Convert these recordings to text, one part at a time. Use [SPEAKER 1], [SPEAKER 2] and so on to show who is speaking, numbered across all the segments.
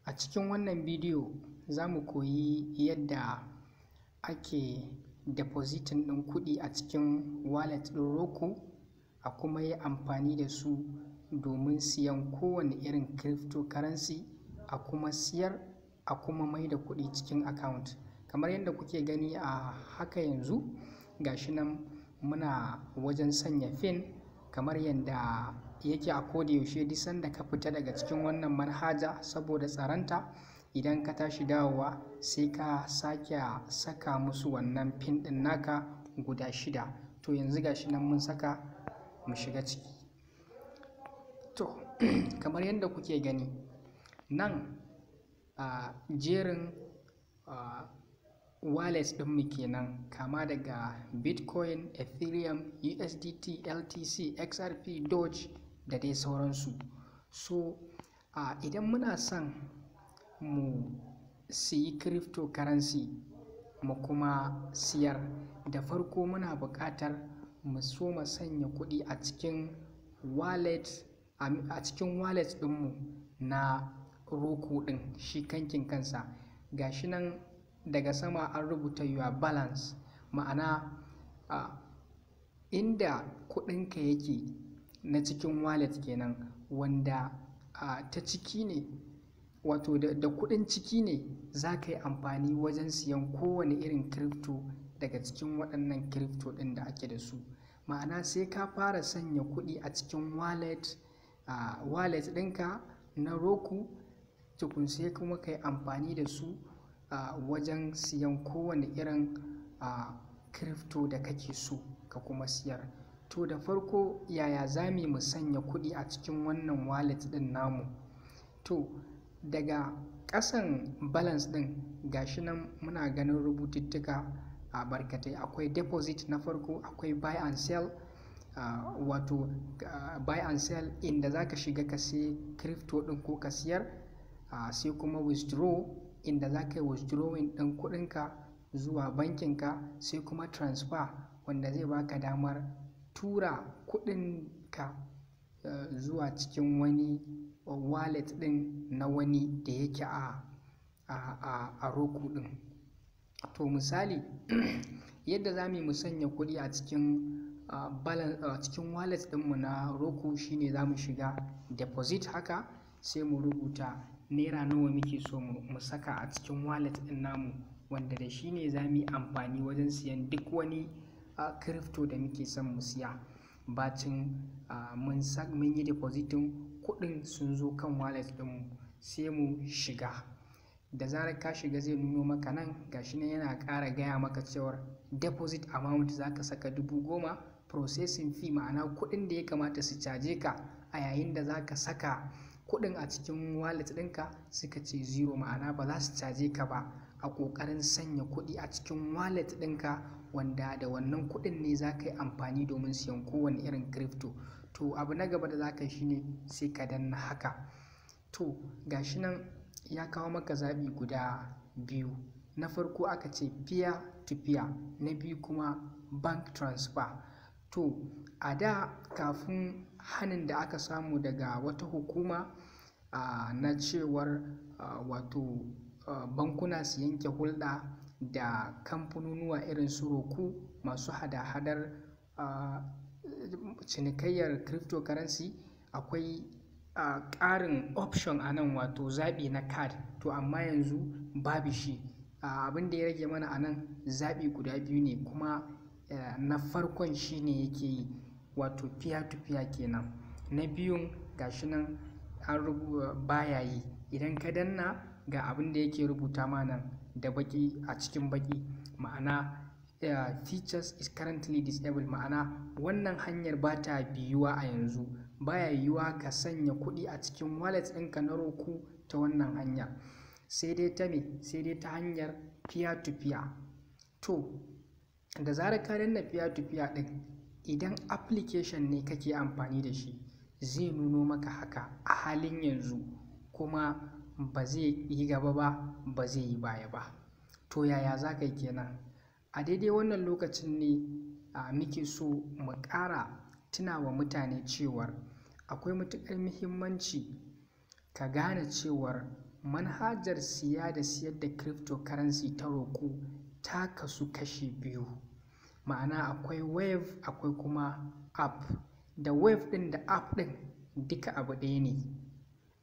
[SPEAKER 1] A cikin wannan bidiyo za mu koyi yadda ake depositing ɗin kuɗi a cikin wallet ɗin Roku, a kuma yi amfani da su domin siyan kowane irin cryptocurrency, a kuma siyar, a kuma mai da kuɗi cikin account. Kamar yadda kuke gani a haka yanzu, ga shi nan muna wajen sanya pin, kamar yadda yake a kodayaushe duk sanda ka fita daga cikin wannan manhaja saboda tsaronta, idan ka tashi dawowa sai ka sake saka musu wannan pin ɗin naka guda 6. To yanzu ga shi nan mun saka, mu shiga ciki. To kamar yadda kuke gani nan a jerin wallet ɗinmu kenan, kama daga Bitcoin, Ethereum, USDT, LTC, XRP, Doge da dai sauransu. So idan muna son mu siyi cryptocurrency mu kuma siyar, da farko muna buƙatar mu soma sanya kuɗi a cikin wallet ɗinmu na Roku ɗin, shi kankin kansa. Ga shi nan daga sama an rubuta your balance, ma'ana inda kuɗinka yake na cikin wallet kenan, wanda ta ciki ne, wato da kuɗin ciki ne za ka yi amfani wajen siyan kowane irin crypto daga cikin waɗannan crypto ɗin da ake da su. Ma'ana sai ka fara sanya kuɗi a cikin wallet ɗinka na Roku, tukun sai kuma ka yi amfani da su wajen siyan kowane irin crypto da kake so ka kuma siyar. To da farko yaya za mu sanya kuɗi a cikin wannan wallet ɗin namu? To daga ƙasan balance ɗin ga shi nan muna ganin rubututtuka a barkatai. Akwai deposit na farko, akwai buy and sell, wato buy and sell inda za ka shiga ka sai crypto ɗin ko ka siyar, sai kuma withdraw inda za ka yi withdrawing ɗin kuɗinka zuwa bankinka, sai kuma transfer wanda zai baka damar tura kuɗinka zuwa cikin wani wallet ɗin na wani da yake a Roku ɗin. To misali yadda za mu sanya kuɗi a cikin wallet ɗinmu na Roku shine za mu shiga deposit haka, sai mu rubuta naira nawa muke so mu saka a cikin wallet ɗin namu, wanda da shi ne za mu yi amfani wajen siyan duk wani crypto da muke son mu siya. Bacin mun yi depositin kuɗin sun zo kan wallet ɗinmu, sai mu shiga. Da zarar ka shiga zai nuno maka nan, ga shi nan yana ƙara gaya maka cewar deposit amount za ka saka 10,000, processing fee ma'ana kuɗin da ya kamata su caje ka a yayin da za ka saka kuɗin a cikin wallet ɗinka suka ce 0, ma'ana ba za su caje ka ba a ƙoƙarin sanya kuɗi a cikin wallet ɗinka, wanda da wannan kuɗin ne za ka yi amfani domin siyan kowane irin crypto. To abu na gaba da za ka yi shine sai ka danna haka. To ga shi nan ya kawo maka zaɓi guda 2. Na farko aka ce peer to peer, na biyu kuma bank transfer. To a da kafin hanin da aka samu daga wata hukuma na cewar wato bankuna su yanke hulɗa da kamfanonuwa irin su Roku masu hada-hadar cinikayyar cryptocurrency, akwai ƙarin option a nan, wato zaɓi na card. To amma yanzu babu shi. Abin da ya rage mana a nan zaɓi guda 2 ne, kuma na farkon shi ne yake yi, wato peer to peer kenan. Na biyun ga shi nan an baya yi. Idan ka danna ga abin da yake rubuta ma nan da baƙi a cikin baƙi, ma'ana features is currently disabled, ma'ana wannan hanyar ba ta biyuwa a yanzu. Baya yiwuwa ka sanya kuɗi a cikin wallet ɗinka na Roku ta wannan hanya, sai dai ta hanyar peer to peer. To da zarar ka danna peer to peer ɗin, idan application ne kake amfani da shi zai nuno maka haka a halin yanzu, kuma ba zai yi gaba ba zai yi baya ba. To yaya za ka yi kenan? A daidai wannan lokacin ne muke so mu ƙara tunawa mutane cewar akwai matuƙar muhimmanci ka gane cewar manhajar siya da siyar da cryptocurrency ta Roku ta kasu kashi biyu, ma'ana akwai wave akwai kuma app. Da wave ɗin da app ɗin duka abu ɗaya ne.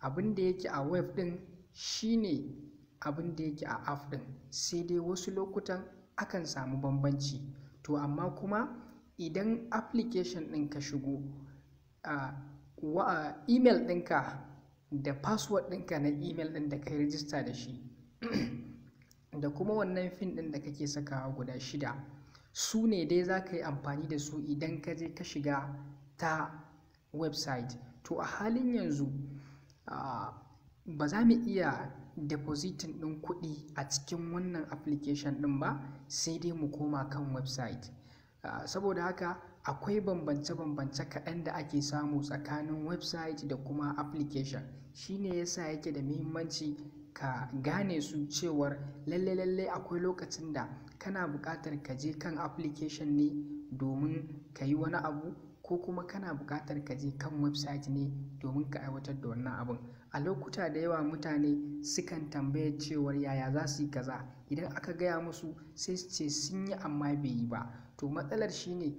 [SPEAKER 1] Abin da yake a wave ɗin shine abin da yake a app ɗin, sai dai wasu lokutan akan samu bambanci. To amma kuma idan application ɗin ka shigo email ɗinka da password ɗinka na email ɗin da ka yi rijista da shi da kuma wannan fin ɗin da kake sakawa guda 6, su ne dai za ka yi amfani da su idan ka je ka shiga ta website. To a halin yanzu ba za mu iya depositing ɗin kuɗi a cikin wannan application ɗin ba, sai dai mu koma kan website. Saboda haka akwai bambance-bambance kaɗan da ake samu tsakanin website da kuma application. Shi ne yasa yake da muhimmanci ka gane su cewar lalle akwai lokacin da kana buƙatar ka je kan application ne domin ka yi wani abu, ko kuma kana buƙatar ka je kan website ne domin ka aiwatar da wannan abun. A lokuta da yawa mutane sukan tambaya cewar yaya za su yi kaza, idan aka gaya musu sai su ce sun yi amma bai yi ba. To matsalar shi ne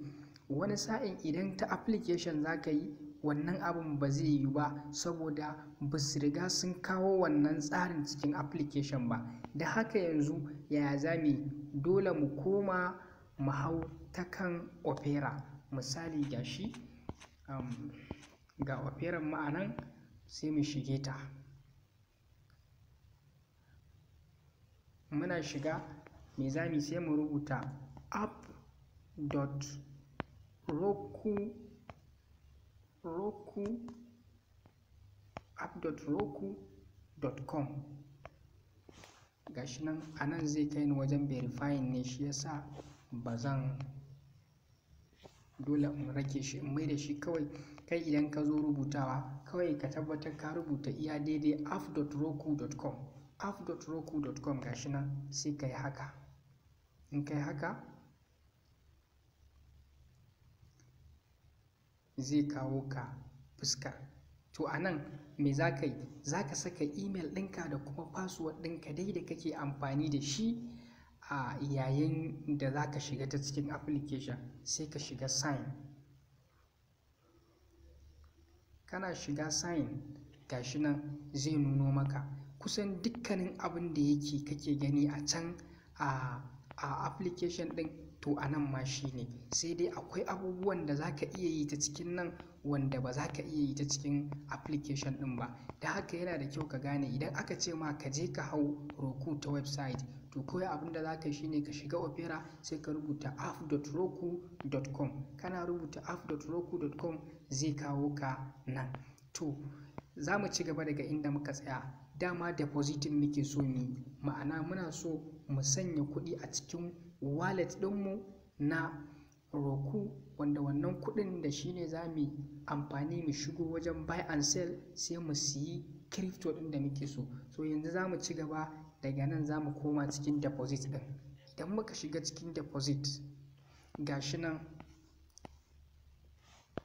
[SPEAKER 1] wani sa'in idan ta application za ka yi wannan abun ba zai yi ba, saboda ba su riga sun kawo wannan tsarin cikin application ba. Da haka yanzu yaya za mu yi? Dole mu koma mu hau ta kan Opera. Misali gashi ga Opera ma'anan, sai mu shige ta. Muna shiga me za mu yi? Sai mu rubuta app.roku.com. Gashi nan a nan zai kai ni wajen verifying ne, shi yasa ba zan, dole in rage shi in mai da shi kawai. Kai idan ka zo rubutawa kawai ka tabbatar ka rubuta iya daidai app.roku.com. app.roku.com gashi nan sai ka yi haka. In ka yi haka zai kawo ka fuskar. To a nan me za ka yi? Za ka saka email ɗinka da kuma password ɗinka dai da kake amfani da shi a yayin da za ka shiga ta cikin application. Sai ka shiga sign. Kana shiga sign gashi nan zai nuno maka kusan dukkanin abin da yake kake gani a can a application ɗin, to a nan ma shi ne. Sai dai akwai abubuwan da za ka iya yi ta cikin nan wanda ba za ka iya yi ta cikin application ɗin ba. Da haka yana da kyau ka gane idan aka ce ma ka je ka hau Roku ta website, to kawai abin da za ka yi shi ne ka shiga Opera sai ka rubuta app.roku.com. Kana rubuta app.roku.com zai kawo ka nan. To za mu ci gaba daga inda muka tsaya. Dama depositing muke so mu yi, ma'ana muna so mu sanya kuɗi a cikin wallet ɗinmu na Roku, wanda wannan kuɗin da shi ne za mu amfani mu shigo wajen buy and sell, sai mu siyi crypto ɗin da muke so. So yanzu za mu ci gaba daga nan, za mu koma cikin deposit ɗin. Idan muka shiga cikin deposit gashi nan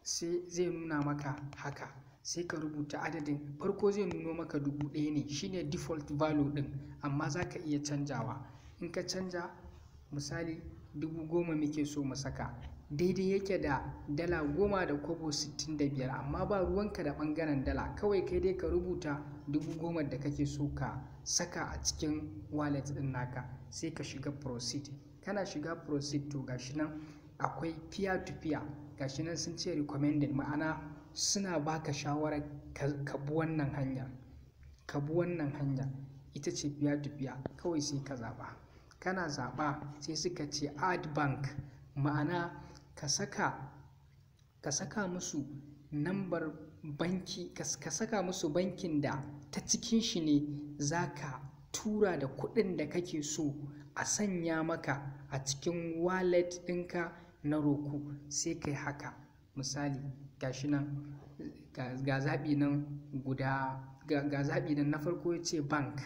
[SPEAKER 1] sai zai nuna maka haka. Sai ka rubuta adadin, farko zai nuno maka 1000 ne, shine default value ɗin, amma za ka iya canjawa. In ka canja misali 10,000 muke so mu saka, daidai yake da dala 10.65, amma ba ruwanka da ɓangaren dala, kawai kai dai ka rubuta 10,000 da kake so ka saka a cikin wallet ɗin naka. Sai ka shiga proceed. Kana shiga proceed to gashi nan akwai peer to peer, gashi nan sun ce recommended, ma'ana suna baka shawarar ka bi wannan hanyar. Ka bi wannan hanya ita ce peer to peer. Kawai sai ka zaɓa. Kana zaɓa sai suka ce add bank, ma'ana ka saka musu nambar banki, ka saka musu bankin da ta cikin shi ne za ka tura da kuɗin da kake so a sanya maka a cikin wallet ɗinka na Roku. Sai kai haka. Misali gashi nan ga zaɓi nan ga zaɓi nan na farko ya ce bank,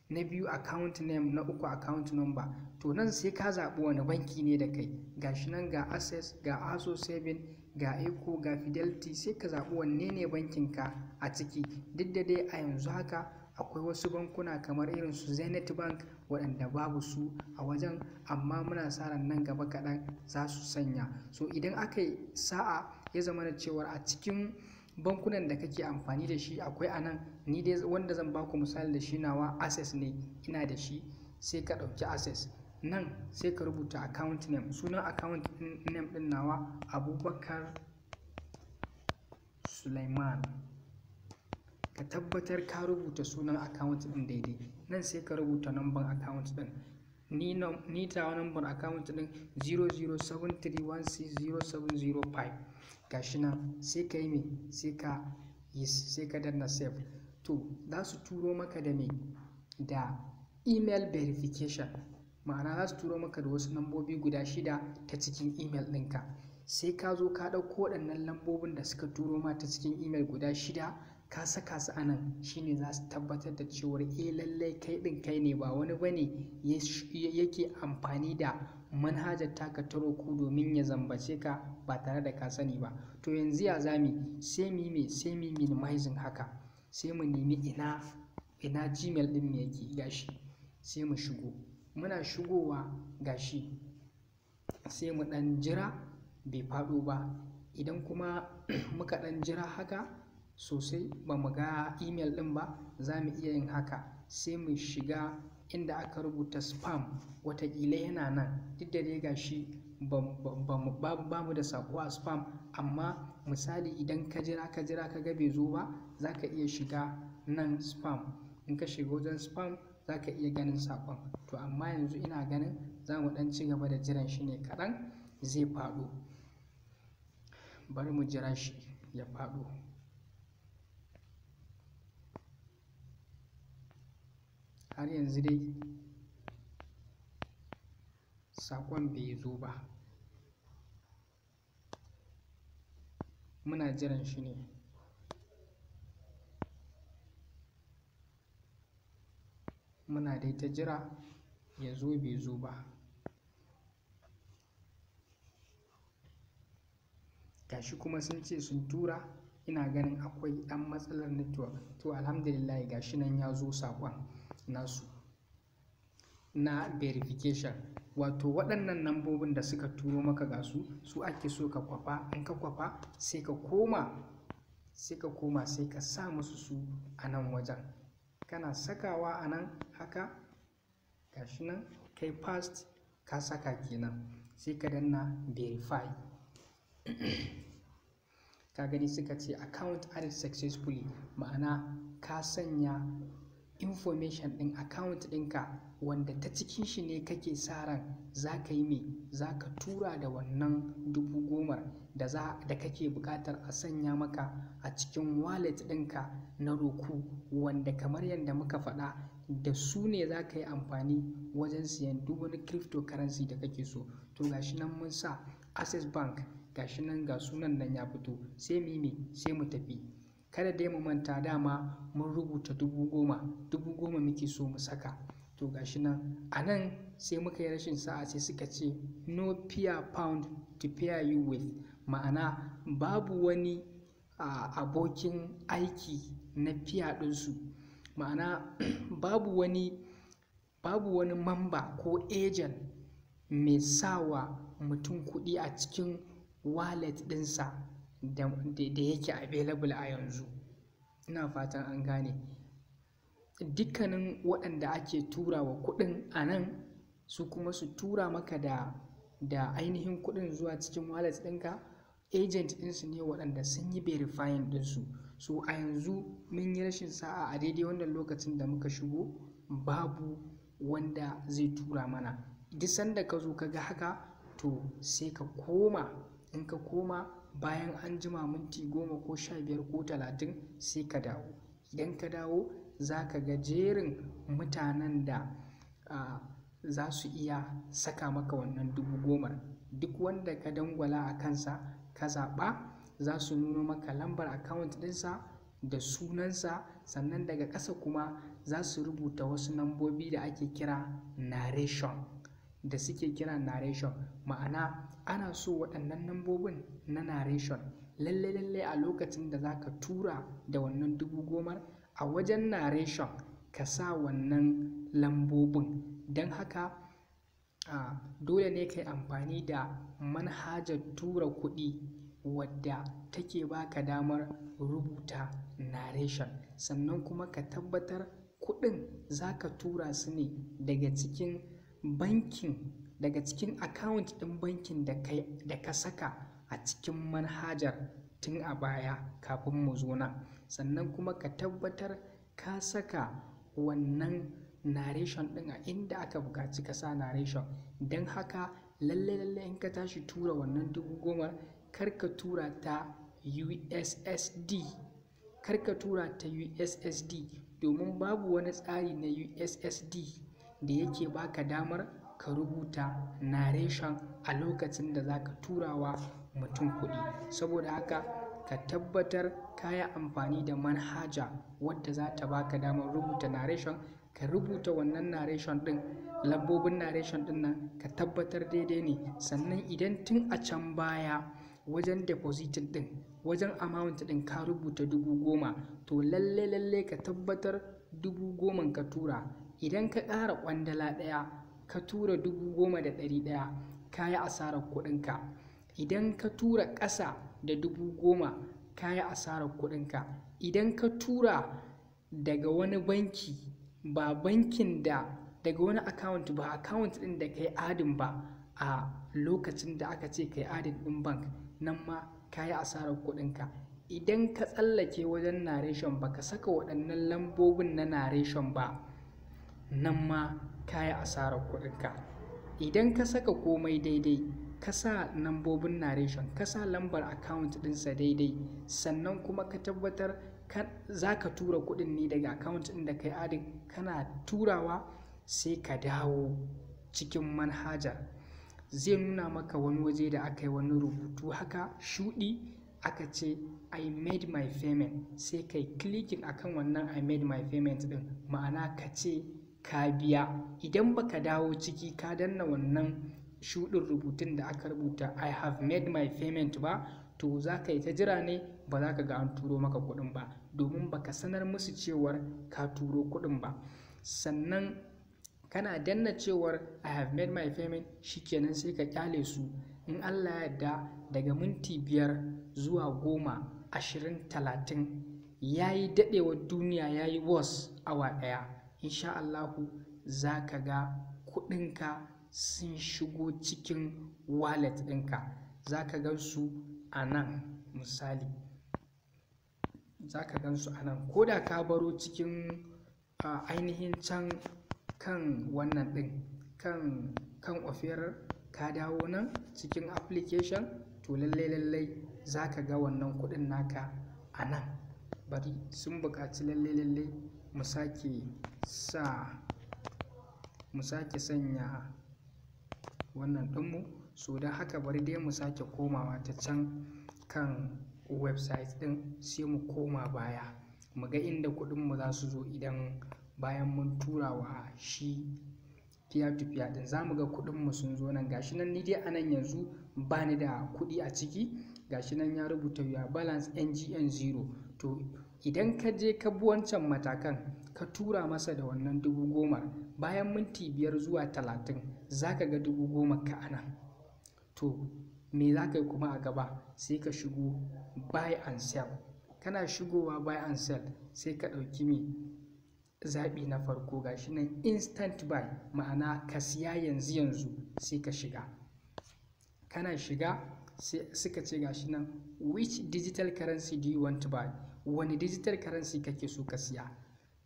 [SPEAKER 1] na biyu account name, na uku account number. To nan sai ka zaɓi wani banki ne da kai. Gashi nan ga access, ga aso saving, ga eco, ga fidelity. Sai ka zaɓi wanne ne bankinka a ciki. Duk da dai a yanzu haka akwai wasu bankuna kamar irin su Zenith Bank waɗanda babu su a wajen, amma muna sa ran nan gaba kaɗan za su sanya. So idan aka yi sa'a ya zama da cewar a cikin bankunan da kake amfani da shi akwai anan, ni dai wanda zan baku misali da shi nawa Access ne, ina da shi. Sai ka ɗauki Access, nan sai ka rubuta account name, sunan account name ɗin nawa Abubakar Sulaiman. Ka tabbatar ka rubuta sunan account ɗin daidai. Nan sai ka rubuta number account ɗin. Ni tawa number account ɗin 0073160705. Gashi nan sai ka yi me, sai ka danna save. To za su turo maka da me, da email verification, ma'ana za su turo maka da wasu lambobi guda 6 ta cikin email ɗinka. Sai ka zo ka ɗauko waɗannan lambobin da suka turo ma ta cikin email guda 6 ka saka su a nan, shine za su tabbatar da cewar lallai kai ɗin kai ne, ba wani bane yake amfani da manhajar taka ta Roku domin ya zambace ka ba tare da ka sani ba. To yanzu ya zami, sai mu minimizing haka, sai mu nemi ina Gmail ɗin mu yake, gashi sai mu shigo. Muna shigowa gashi sai mu ɗan jira bai faɗo ba. Idan kuma muka ɗan jira haka sosai ba mu ga email ɗin ba, za mu iya yin haka, sai mu shiga inda aka rubuta spam, watakila yana nan, duk da dai gashi ba mu da saƙo a spam, amma misali idan ka jira ka ga bai zo ba, za ka iya shiga nan spam. In ka shiga wajen spam za ka iya ganin saƙon. To amma yanzu ina ganin za mu ɗan ci gaba da jiran shi ne kaɗan, zai faɗo. Bari mu jira shi ya faɗo. Har yanzu dai saƙon bai zo ba, muna jiran shi ne. Muna dai ta jira ya zo, bai zo ba. Gashi kuma sun ce sun tura, ina ganin akwai ɗan matsalar network. To alhamdulillah gashi nan ya zo saƙon nasu na verification. Wato waɗannan lambobin da suka turo maka ga su ake so ka kwafa. In ka kwafa sai ka koma sai ka sa musu su a nan wajen. Kana sakawa a nan haka, gashi nan kai past ka saka kenan, sai ka danna verify. Ka gani suka ce account added successfully, ma'ana ka sanya information ɗin account ɗinka wanda ta cikin shi ne kake sa ran za ka yi me, za ka tura da wannan 10,000 da kake buƙatar a sanya maka a cikin wallet ɗinka na Roku, wanda kamar yadda muka faɗa da su ne za ka yi amfani wajen siyan duk wani cryptocurrency da kake so. To gashi nan mun sa Access Bank, gashi nan ga sunan nan ya fito, sai mu tafi. Kada dai mu manta, dama mun rubuta 10,000 muke so mu saka. To gashi nan a nan sai muka yi rashin sa'a, sai suka ce no peer pound to pair you with, ma'ana babu wani abokin aiki na peer ɗinsu, ma'ana babu wani mamba ko agent mai sawa mutum kuɗi a cikin wallet ɗinsa da yake available a yanzu. Ina fatan an gane. Dukkanin waɗanda ake turawa kuɗin a nan, su kuma su tura maka da ainihin kuɗin zuwa cikin wallet ɗinka, agent ɗinsu ne waɗanda sun yi verifying ɗinsu. So a yanzu mun yi rashin sa'a, a daidai wannan lokacin da muka shigo babu wanda zai tura mana. Duk sanda ka zo ka ga haka, to sai ka koma. In ka koma bayan an jima minti 10 ko 15 ko 30 sai ka dawo. Idan ka dawo za ka ga jerin mutanen da za su iya saka maka wannan 10,000. Duk wanda ka dangwala a kansa ka zaɓa, za su nuno maka lambar account ɗinsa da sunansa, sannan daga ƙasa kuma za su rubuta wasu lambobi da ake kira narration, ma'ana ana so waɗannan lambobin na narration lallai a lokacin da za ka tura da wannan 10,000, a wajen narration ka sa wannan lambobin. Don haka dole ne ka yi amfani da manhajar tura kuɗi wadda take baka damar rubuta narration, sannan kuma ka tabbatar kuɗin za ka tura su ne daga cikin account ɗin bankin da ka saka a cikin manhajar tun a baya kafin mu zo nan. Sannan kuma ka tabbatar ka saka wannan narration ɗin a inda aka buƙaci ka sa narration. Don haka lalle in ka tashi tura wannan 10,000 kar ka tura ta USSD, domin babu wani tsari na USSD da yake baka damar ka rubuta narration a lokacin da za ka tura wa mutum kuɗi. Saboda haka ka tabbatar ka yi amfani da manhaja wadda za ta baka damar rubuta narration. Ka rubuta wannan narration ɗin, lambobin narration ɗin nan ka tabbatar daidai ne. Sannan idan tun a can baya wajen deposit ɗin, wajen amount ɗin ka rubuta 10,000, to lalle ka tabbatar 10,000 ka tura. Idan ka ƙara ƙwandala ɗaya ka tura 10,100, ka yi asarar kuɗinka. Idan ka tura ƙasa da 10,000 ka yi asarar kuɗinka. Idan ka tura daga wani banki ba bankin daga wani account ba account ɗin da ka yi adin ba a lokacin da aka ce ka yi adin ɗin bank, nan ma ka yi asarar kuɗinka. Idan ka tsallake wajen narration ba ka saka waɗannan lambobin na narration ba, nan ma ka yi asarar kuɗinka. Idan ka saka komai daidai, ka sa lambobin narration, ka sa lambar account ɗinsa daidai, sannan kuma ka tabbatar za ka tura kuɗin ne daga account ɗin da ka yi adin, kana turawa sai ka dawo cikin manhajar. Zai nuna maka wani waje da aka yi wani rubutu haka shuɗi, aka ce I made my payment, sai ka yi clicking akan wannan I made my payment ɗin, ma'ana ka ce ka biya. Idan baka dawo ciki ka danna wannan shuɗin rubutun da aka rubuta I have made my payment ba, to za ka yi ta jira ne, ba za ka ga an turo maka kuɗin ba, domin baka sanar musu cewar ka turo kuɗin ba. Sannan kana danna cewar I have made my payment, shikenan sai ka kyale su. In Allah ya yarda daga minti 5 zuwa 10, 20, 30 yayi daɗewar duniya, yayi was awa 1, insha Allahu za ka ga kuɗinka sun shigo cikin wallet ɗinka. Za ka gan su a nan, misali za ka gan su a nan, ko da ka baro cikin ainihin kan wannan ɗin, kan ofirar ka dawo nan cikin application, to lallai za ka ga wannan kuɗin naka a nan. Bari sun buƙaci lallai mu sake sanya wannan ɗinmu, so don haka bari dai mu sake komawa ta can kan website ɗin, sai mu koma baya mu ga inda kuɗinmu za su zo. Idan bayan mun tura wa shi peer to peer ɗin, za mu ga kuɗinmu sun zo nan. Gashi nan ni dai a nan yanzu ba ni da kuɗi a ciki, gashi nan ya rubuta your balance NGN 0. To idan ka je ka bi wancan matakan ka tura masa da wannan 10,000, bayan minti 5 zuwa 30 za ka ga 10,000 ka a nan. To me za ka yi kuma a gaba? Sai ka shigo buy and sell. Kana shigowa buy and sell sai ka ɗauki zaɓi na farko, gashi nan instant buy, ma'ana ka siya yanzu sai ka shiga. Kana shiga sai suka ce gashi nan which digital currency do you want to buy? Wani digital currency kake so ka siya?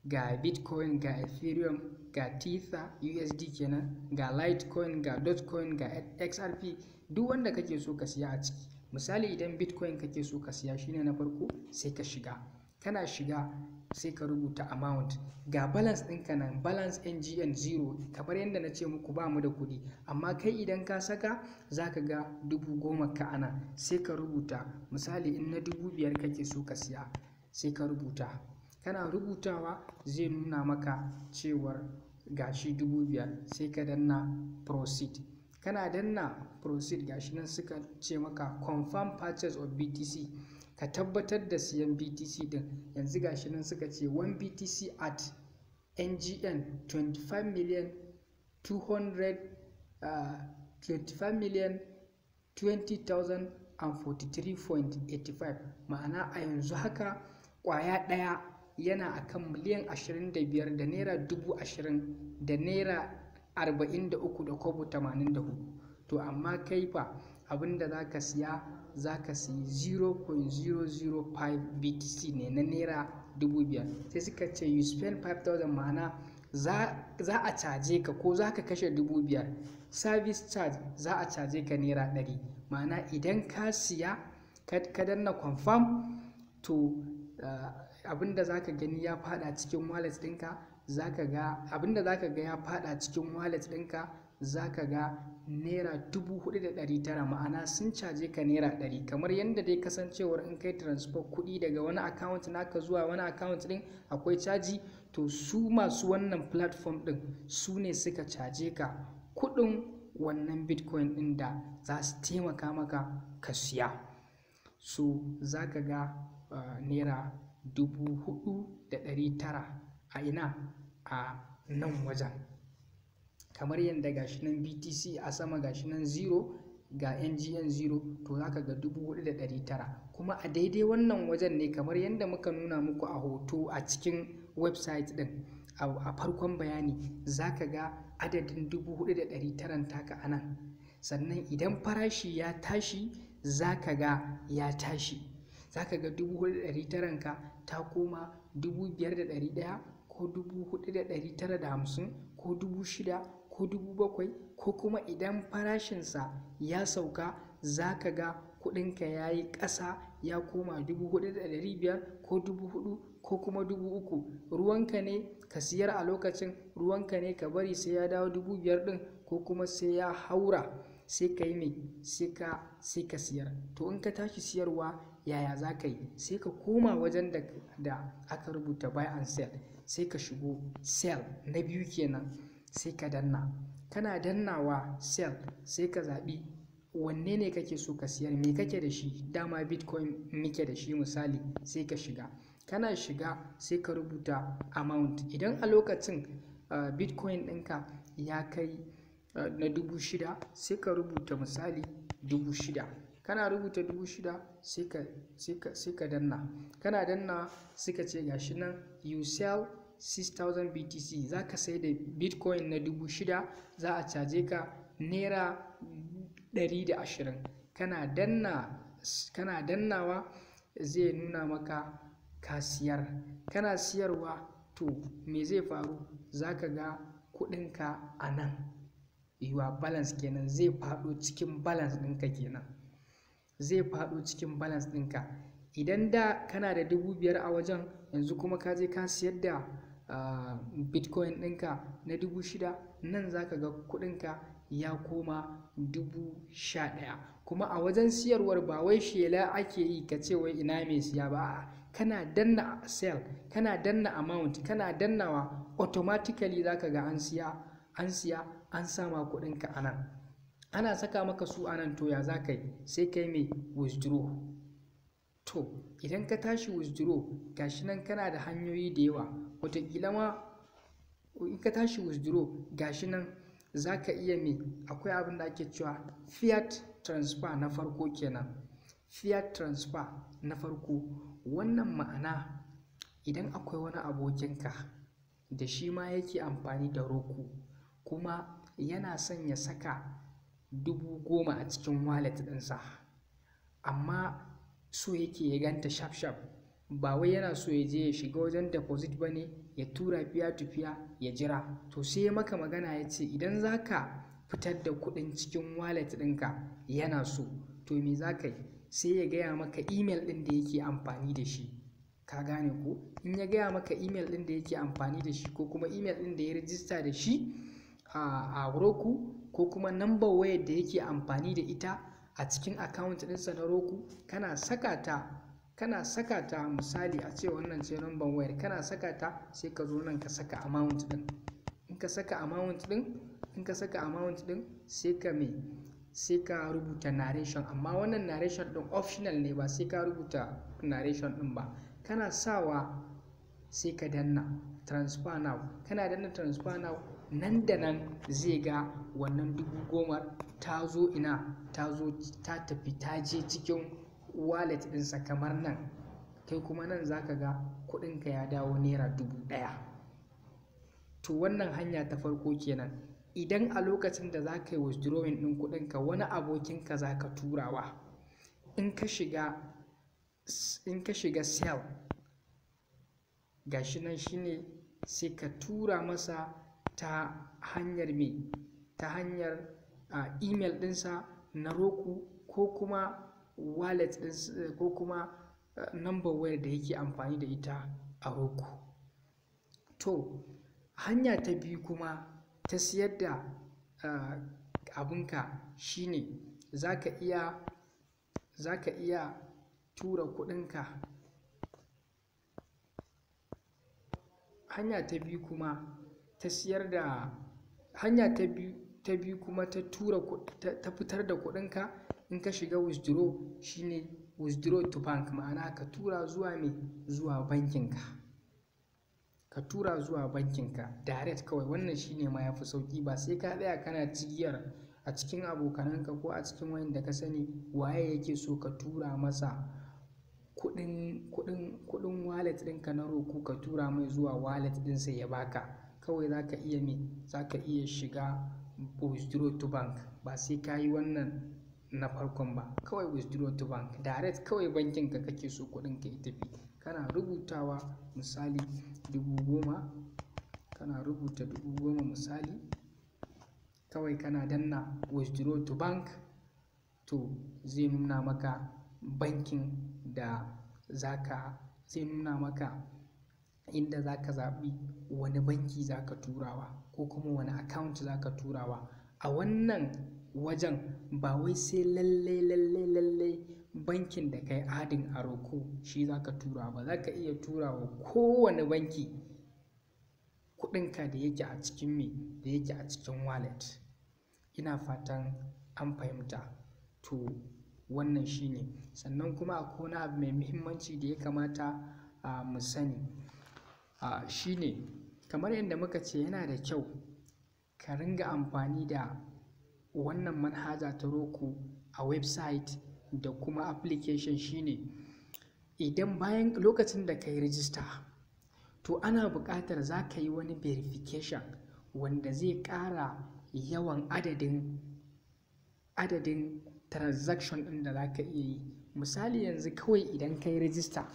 [SPEAKER 1] Ga Bitcoin, ga Ethereum, ga Tether USD kenan, ga Litecoin, ga Dogecoin, ga XRP, duk wanda kake so ka siya a ciki. Misali idan Bitcoin kake so ka siya, shine na farko, sai ka shiga. Kana shiga sai ka rubuta amount, ga balance ɗinka nan, balance NGN 0, kamar yadda na ce muku ba mu da kuɗi, amma kai idan ka saka za ka ga 10,000 ka ana, sai ka rubuta. Misali in na 5,000 kake so ka siya, sai ka rubuta. Kana rubutawa zai nuna maka cewar gashi 5,000, sai ka danna proceed. Kana danna proceed, gashi nan suka ce maka confirm purchase of BTC, ka tabbatar da siyan BTC din. Yanzu gashi nan suka ce 1 BTC at NGN 25 million 20,043.85, ma'ana a yanzu haka kwaya ɗaya yana akan miliyan 25 da naira 20,000 da naira 43.84. to amma kai fa abinda zaka siya zaka siyi 0.005 BTC ne na naira 5,000. sai suka ce you spend 5,000, ma'ana za a caje ka ko za ka kashe 5,000, service charge za a caje ka naira 100. ma'ana idan ka siya ka danna confirm, to abinda zaka gani ya fada cikin wallet ɗinka, abinda zaka ga ya fada cikin wallet ɗinka zaka ga naira 4,900, ma'ana sun caje ka naira 100. kamar yadda dai kasancewar in kai transfer kuɗi daga wani account naka zuwa wani account ɗin akwai caji, to su masu wannan platform ɗin su ne suka caje ka kuɗin wannan bitcoin ɗin da za su taimaka maka ka siya. so zaka ga naira 4,900 a ina a nan wajen, kamar yadda gashi nan BTC a sama gashi nan 0 ga NGN 0, to zaka ga 4,900. kuma a daidai wannan wajen ne kamar yadda muka nuna muku a hoto a cikin website din a farkon bayani, zaka ga adadin 4,900 taka a nan. sannan idan farashi ya tashi zaka ga ya tashi, zaka ga 4,900 ka ta koma 5,100 ko 4,950 ko 6,000 ko 7,000, ko kuma idan farashinsa ya sauka zaka ga kudinka ya yi ƙasa ya koma 4,500 ko 4,000 ko kuma 3,000. ruwanka ne ka siyar a lokacin, ruwanka ne ka bari sai ya dawo 5,000 din, ko kuma sai ya haura sai ka yi mai sai ka siyar. to in ka tashi siyarwa yaya za ka yi? sai ka koma wajen da aka rubuta buy and sell, sai ka shigo sell na biyu kenan, sai ka danna. kana dannawa sell sai ka zaɓi wanne ne kake so ka siyar, me kake da shi, dama bitcoin muke da shi misali, sai ka shiga. kana shiga sai ka rubuta amount. idan a lokacin bitcoin ɗinka ya kai na 6,000, sai ka rubuta misali 6,000. kana rubuta 6,000 sai ka danna. kana danna suka ce gashi nan you sell 6,000 BTC, za ka sai da bitcoin na 6,000, za a caje ka naira 120. kana dannawa zai nuna maka ka siyar. kana siyarwa, to me zai faru? za ka ga kudinka a nan, yiwa balance kenan, zai faɗo cikin balance ɗinka kenan, zai faɗo cikin balance ɗinka. idan da kana da 5,000 a wajen, yanzu kuma ka je ka siyar da bitcoin ɗinka na 6,000, nan za ka ga kuɗinka ya koma 11,000. kuma a wajen siyarwar ba wai shela ake yi ka ce wai ina mai siya ba, kana danna sell, kana danna amount, kana dannawa automatically za ka ga an siya an sama kuɗinka a nan. ana saka maka su a nan, to ya za ka yi? sai ka yi mai withdraw. to idan ka tashi withdraw, gashi nan kana da hanyoyi da yawa. wataƙila ma in ka tashi withdraw gashi nan za ka iya mai, akwai abin da ake cewa fiat transfer na farko kenan. fiat transfer na farko, wannan ma'ana idan akwai wani abokinka da shi ma yake amfani da Roku, kuma yana son ya saka 10,000 a cikin wallet ɗinsa, amma so yake ya ganta shaf ba wai yana so ya je ya shiga wajen deposit ba ne, ya tura fiya ya jira. to sai maka magana ya ce idan za ka fitar da kuɗin cikin wallet ɗinka yana so, to me za ka yi? sai ya gaya maka email ɗin da yake amfani da shi. ka gane ko? in ya gaya maka email ɗin da yake amfani da shi, ko kuma email ɗin da ya rijista da shi a Roku, ko kuma number wayar da yake amfani da ita a cikin account ɗinsa na Roku, kana saka ta misali a ce wannan ce number wayar, kana saka ta sai ka zo nan ka saka amount ɗin. in ka saka amount ɗin sai ka rubuta narration, amma wannan narration ɗin optional ne, ba sai ka rubuta narration ɗin ba. kana sawa sai ka danna. transfer now. Kana danna transfer now, nan da nan zai ga wannan 10,000 ta zo ina, ta zo ta tafi ta je cikin wallet ɗinsa kamar nan. Kai kuma nan za ka ga kuɗinka ya dawo naira 1,000. To wannan hanya ta farko kenan. Idan a lokacin da za ka yi withdrawing ɗin kuɗinka wani abokinka za ka turawa, in ka shiga sell, gashi nan shine sai ka tura masa ta hanyar me, ta hanyar email ɗinsa na Roku, ko kuma wallet ɗinsa, ko kuma number wayar da yake amfani da ita a Roku. To hanya ta biyu kuma ta siyar da abinka shine za ka iya tura kuɗinka. Hanya ta biyu kuma ta siyar da, hanya ta biyu kuma ta fitar da kuɗinka in ka shiga withdraw shine withdraw to bank, ma'ana ka tura zuwa me, zuwa bankinka. Ka tura zuwa bankinka direct kawai. Wannan shine ma yafi sauki, ba sai ka tsaya kana cigiyar a cikin abokananka ko a cikin wayanda ka sani waye yake so ka tura masa kuɗin wallet ɗinka na Roku ka tura mai zuwa wallet ɗinsa ya baka. Kawai zaka iya me, zaka iya shiga withdraw to bank, ba sai ka yi wannan na farkon ba. Kawai withdraw to bank direct, kawai bankinka kake so kuɗinka ya tafi. Kana rubutawa misali 10,000, kana rubuta 10,000 misali, kawai kana danna withdraw to bank, to zai nuna maka bankin da zai nuna maka inda zaka zaɓi wani banki zaka turawa ko kuma wani account zaka turawa. A wannan wajen ba wai sai lallai bankin da kai adin a Roku shi zaka tura ba, zaka iya turawa kowane banki kuɗinka da yake a cikin me, da yake a cikin wallet. Ina fatan an fahimta. To wannan shine. Sannan kuma akwai wani abu mai muhimmanci da ya kamata mu sani, shine kamar yadda muka ce yana da kyau ka ringa amfani da wannan manhaja ta Roku a website da kuma application. Shine idan bayan lokacin da ka yi register, to ana buƙatar za ka yi wani verification wanda zai ƙara yawan adadin transaction ɗin da za ka iya yi. Misali yanzu kawai idan ka yi register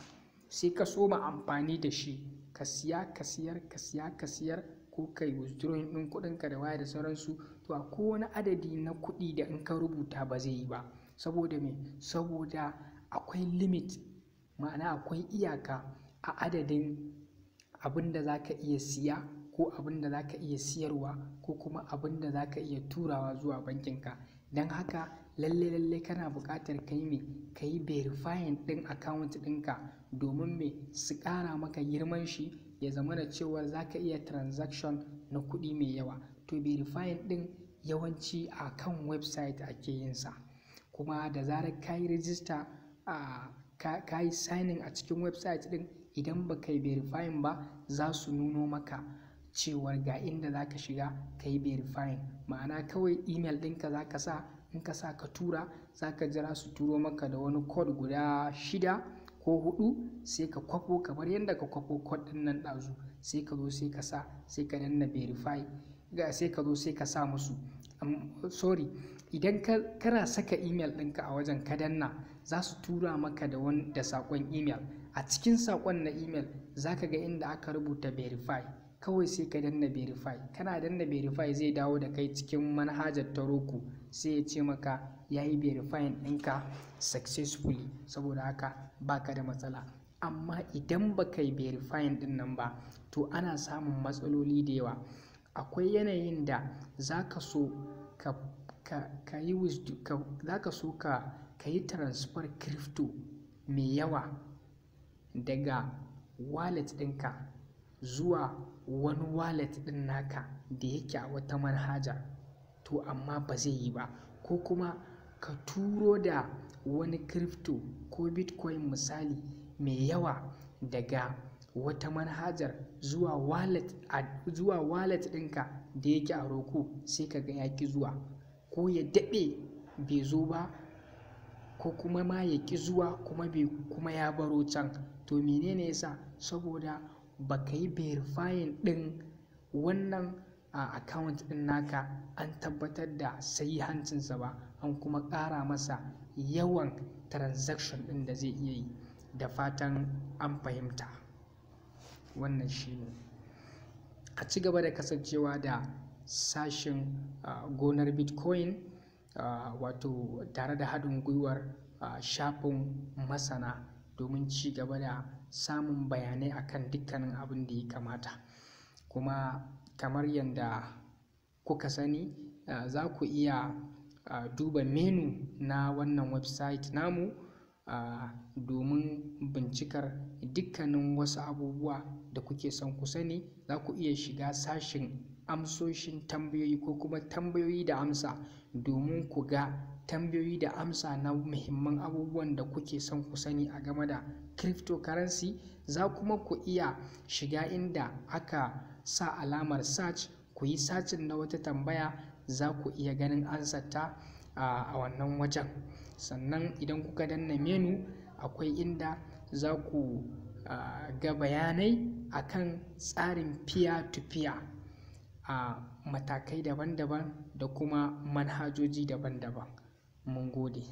[SPEAKER 1] sai ka soma amfani da shi, ka siya ka siyar ko ka yi withdrawing ɗin kuɗinka da waya da sauransu, to akwai wani adadi na kuɗi da in ka rubuta ba zai yi ba. Saboda me? Saboda akwai limit, ma'ana akwai iyaka a adadin abin da za ka iya siya ko abin da za ka iya siyarwa ko kuma abin da za ka iya turawa zuwa bankinka. Don haka lalle kana buƙatar ka yi me, ka yi verifying ɗin account ɗinka domin me, su ƙara maka girman shi ya zama da cewa za ka iya transaction na kuɗi mai yawa. To verifying ɗin yawanci a kan website ake yin sa, kuma da zarar ka yi register ka yi signing a cikin website ɗin, idan ba ka yi verifying ba za su nuno maka cewar ga inda za ka shiga ka yi verifying. Ma'ana kawai email ɗinka za ka sa, in ka sa ka tura, za ka jira su turo maka da wani code guda 6 ko 4 sai ka kwafo kamar yadda ka kwafo code ɗin nan ɗazu, sai ka zo sai ka sa, sai ka danna verify, sai ka zo sai ka sa musu idan kana saka email ɗinka a wajen ka danna, za su tura maka da saƙon email. A cikin saƙon na email za ka ga inda aka rubuta verify, kawai sai ka danna verify. Kana danna verify zai dawo da kai cikin manhajar ta Roku, sai ya ce maka ya yi verifying ɗinka successfully, saboda haka baka da matsala. Amma idan baka yi verifying ɗin nan ba, to ana samun matsaloli da yawa. Akwai yanayin da za ka so ka yi transfer crypto mai yawa daga wallet ɗinka zuwa wani wallet ɗin naka da yake a wata manhaja, to amma ba zai yi ba. Ko kuma ka turo da wani crypto ko bitcoin misali mai yawa daga wata manhajar zuwa wallet ɗinka da yake a Roku, sai ka ga ya ƙi zuwa, ko ya daɗe bai zo ba, ko kuma ma ya ƙi zuwa kuma ya baro can. To menene yasa? Saboda ba ka yi verifying ɗin wannan account ɗin naka an tabbatar da sahihancinsa ba, an kuma ƙara masa yawan transaction ɗin da zai iya yi. Da fatan an fahimta. Wannan shi ne. A ci gaba da kasancewa da sashin gonar Bitcoin, wato tare da haɗin gwiwar shafin masana, domin ci gaba da samun bayanai akan dukkanin abin da ya kamata. Kuma kamar yadda kuka sani, za ku iya duba menu na wannan website namu domin bincikar dukkanin wasu abubuwa da kuke son ku sani. Za ku iya shiga sashin amsoshin tambayoyi ko kuma tambayoyi da amsa, domin ku ga tambayoyi da amsa na muhimman abubuwan da kuke son ku sani a game da cryptocurrency. Za kuma ku iya shiga inda aka sa alamar search, ku yi searching na wata tambaya, za ku iya ganin ansarta a wannan wajen. Sannan idan kuka danna menu, akwai inda za ku ga bayanai akan tsarin peer to peer a matakai daban-daban da kuma manhajoji daban-daban. Mun gode.